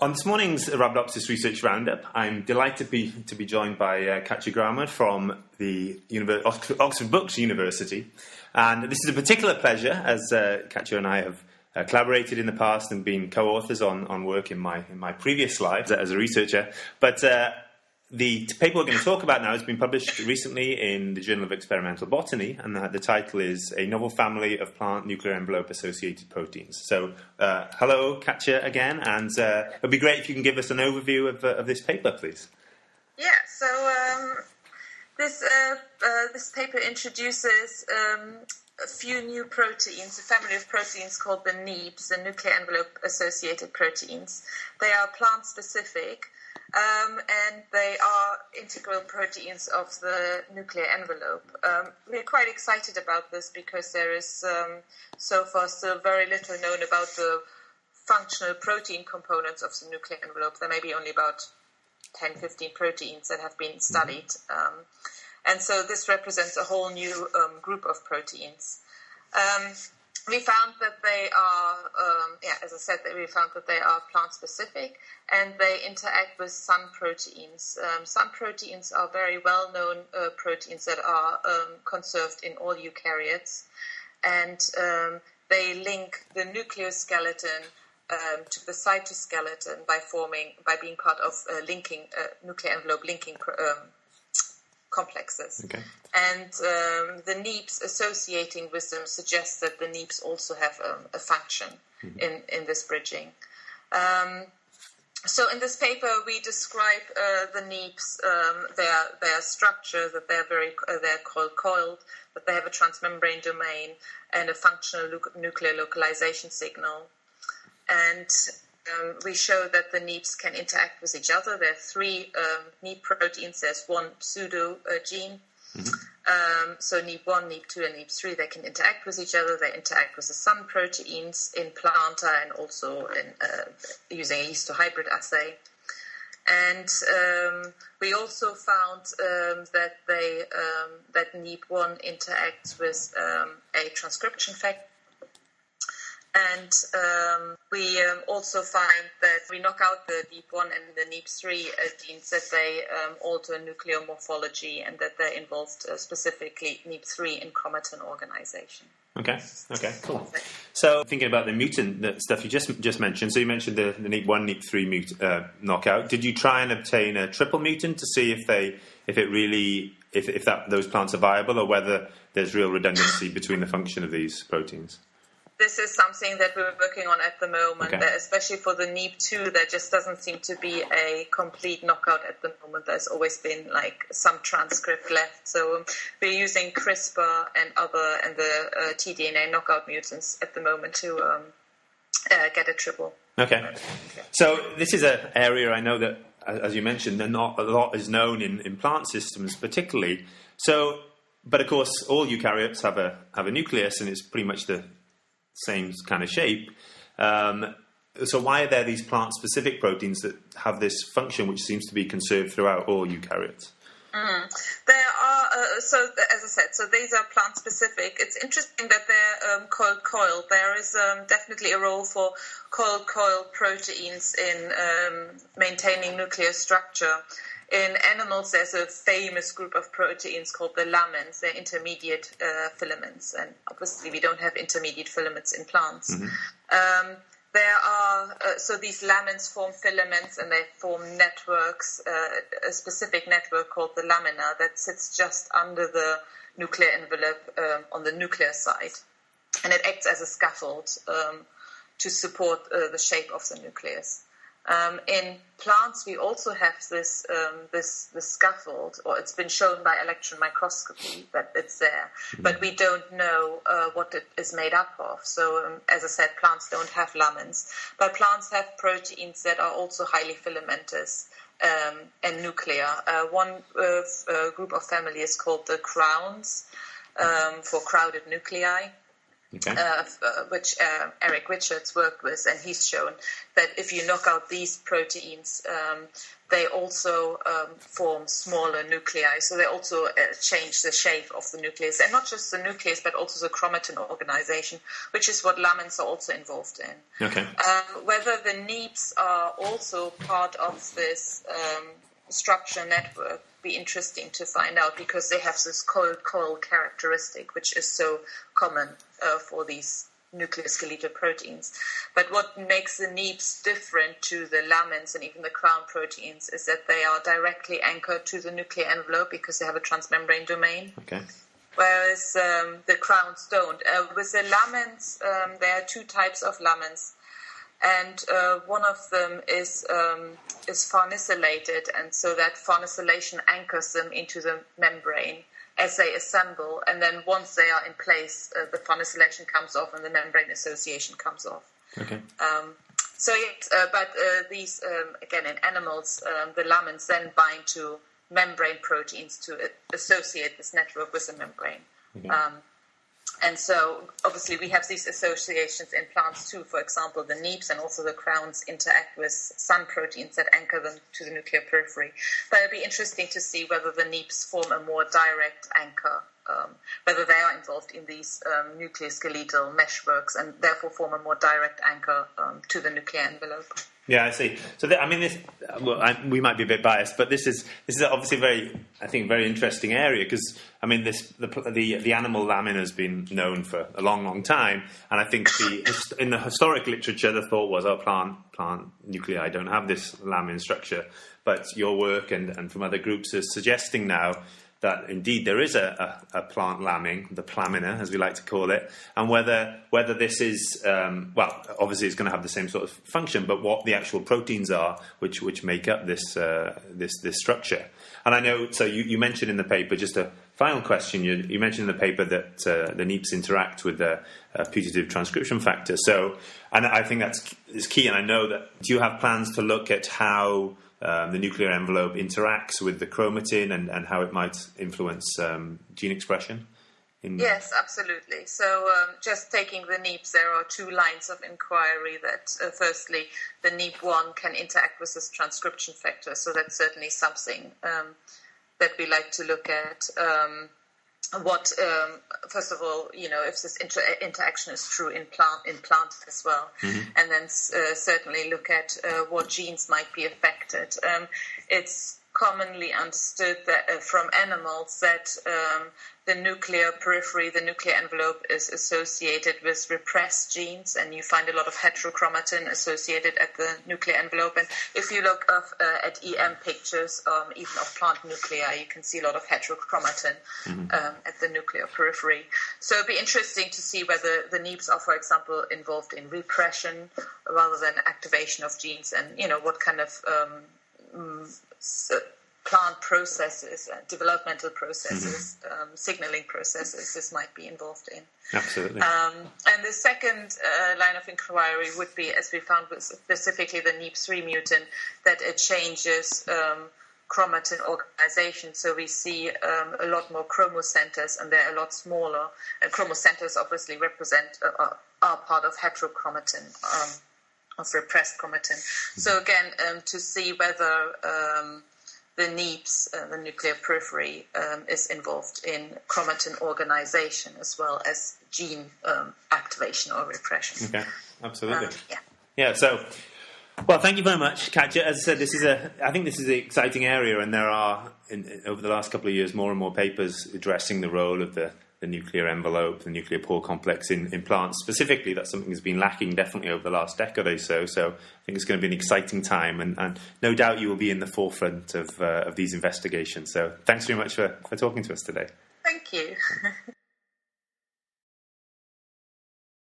On this morning's Rhabdopsis Research Roundup, I'm delighted to be joined by Katja Graumann from the Oxford Brookes University. And this is a particular pleasure as Katja and I have collaborated in the past and been co-authors on work in my previous lives as a researcher. But the paper we're going to talk about now has been published recently in the Journal of Experimental Botany, and the title is A Novel Family of Plant Nuclear Envelope-Associated Proteins. So, hello, Katja, again, and it would be great if you can give us an overview of this paper, please. Yeah, so this paper introduces a few new proteins, a family of proteins called the NEPs, the Nuclear Envelope-Associated Proteins. They are plant-specific, and they are integral proteins of the nuclear envelope. We're quite excited about this because there is so far still very little known about the functional protein components of the nuclear envelope. There may be only about 10-15 proteins that have been studied. And so this represents a whole new group of proteins. We found that they are, as I said, we found that they are plant-specific and they interact with some proteins. Some proteins are very well-known proteins that are conserved in all eukaryotes, and they link the nucleoskeleton to the cytoskeleton by being part of nuclear envelope linking complexes. Okay. And the NEPs associating with them suggests that the NEPs also have a function in this bridging. So in this paper we describe the NEPs, their structure, that they're called coiled, that they have a transmembrane domain and a functional nuclear localization signal. And we show that the NEPs can interact with each other. There are three NEP proteins. There's one pseudo gene. So NEP1, NEP2, and NEP3, they can interact with each other. They interact with the sun proteins in planta and also in using a histohybrid assay. And we also found that that NEP1 interacts with a transcription factor. And we also find that we knock out the NEP1 and the NEP3 genes, that they alter nuclear morphology and that they're involved specifically NEP3 in chromatin organization. Okay, cool. So thinking about the mutant stuff you just mentioned, so you mentioned the NEP1, NEP3 knockout. Did you try and obtain a triple mutant to see if those plants are viable, or whether there's real redundancy between the function of these proteins? This is something that we're working on at the moment, especially for the NEP2. There just doesn't seem to be a complete knockout at the moment. There's always been some transcript left. So we're using CRISPR and the tDNA knockout mutants at the moment to get a triple. Okay. So this is an area I know that, as you mentioned, not a lot is known in plant systems particularly. So, but of course, all eukaryotes have a nucleus, and it's pretty much the same kind of shape. So why are there these plant-specific proteins that have this function which seems to be conserved throughout all eukaryotes? There are, so as I said, so these are plant-specific. It's interesting that they're called coiled. There is definitely a role for coiled proteins in maintaining nuclear structure. In animals, there's a famous group of proteins called the lamins. They're intermediate filaments, and obviously we don't have intermediate filaments in plants. There are so these lamins form filaments, and they form networks. A specific network called the lamina that sits just under the nuclear envelope on the nuclear side, and it acts as a scaffold to support the shape of the nucleus. In plants, we also have this scaffold, or it's been shown by electron microscopy that it's there, but we don't know what it is made up of. So, as I said, plants don't have lamins, but plants have proteins that are also highly filamentous and nuclear. One group of family is called the crowns, for crowded nuclei. Okay. Which Eric Richards worked with, and he's shown that if you knock out these proteins, they also form smaller nuclei. So they also change the shape of the nucleus, and not just the nucleus, but also the chromatin organization, which is what lamins are also involved in. Okay. Whether the NEEPs are also part of this structure network be interesting to find out, because they have this coil characteristic, which is so common for these nucleoskeletal proteins. But what makes the NEEPs different to the lamins and even the crown proteins is that they are directly anchored to the nuclear envelope because they have a transmembrane domain. Okay. Whereas the crowns don't. With the lamins, there are two types of lamins. And one of them is farnesylated, and so that farnesylation anchors them into the membrane as they assemble, and then once they are in place, the farnesylation comes off and the membrane association comes off. Okay. But these, again, in animals, the lamins then bind to membrane proteins to associate this network with the membrane. Okay. And so, obviously, we have these associations in plants too. For example, the NEEPs and also the crowns interact with sun proteins that anchor them to the nuclear periphery. But it'll be interesting to see whether the NEEPs form a more direct anchor, whether they are involved in these nucleoskeletal meshworks and therefore form a more direct anchor to the nuclear envelope. Yeah, I see. So, we might be a bit biased, but this is obviously very interesting area, because the animal lamin has been known for a long, long time, and I think in the historic literature the thought was, plant nuclei don't have this lamin structure, but your work and from other groups is suggesting now that indeed there is a plant lamin, the plamina, as we like to call it, and whether this is, obviously it's going to have the same sort of function, but what the actual proteins are which make up this structure. And I know, so you mentioned in the paper, just a final question, you mentioned in the paper that the NEEPs interact with the putative transcription factor. So, and I think is key, and I know that, do you have plans to look at how the nuclear envelope interacts with the chromatin and how it might influence gene expression? Yes, absolutely. So just taking the NEEPs, there are two lines of inquiry that, firstly, the NEEP1 can interact with this transcription factor. So that's certainly something that we like to look at. First of all, if this interaction is true in plant as well, and then certainly look at what genes might be affected. It's commonly understood that from animals that the nuclear periphery, the nuclear envelope, is associated with repressed genes, and you find a lot of heterochromatin associated at the nuclear envelope. And if you look at EM pictures, even of plant nuclei, you can see a lot of heterochromatin at the nuclear periphery. So it'd be interesting to see whether the NEEPs are, for example, involved in repression rather than activation of genes, and what kind of plant processes, developmental processes, signaling processes this might be involved in. Absolutely. And the second line of inquiry would be, as we found with specifically the NEEP3 mutant, that it changes chromatin organization. So we see a lot more chromocenters, and they're a lot smaller. And chromocenters obviously are part of heterochromatin, of repressed chromatin. So again, to see whether the NEEPs, the nuclear periphery, is involved in chromatin organization as well as gene activation or repression. Okay, absolutely. Yeah. So, well, thank you very much, Katja. As I said, I think this is an exciting area, and there are over the last couple of years more and more papers addressing the role of the nuclear envelope, the nuclear pore complex in plants. Specifically, that's something that's been lacking definitely over the last decade or so. So I think it's going to be an exciting time, and no doubt you will be in the forefront of these investigations. So thanks very much for talking to us today. Thank you.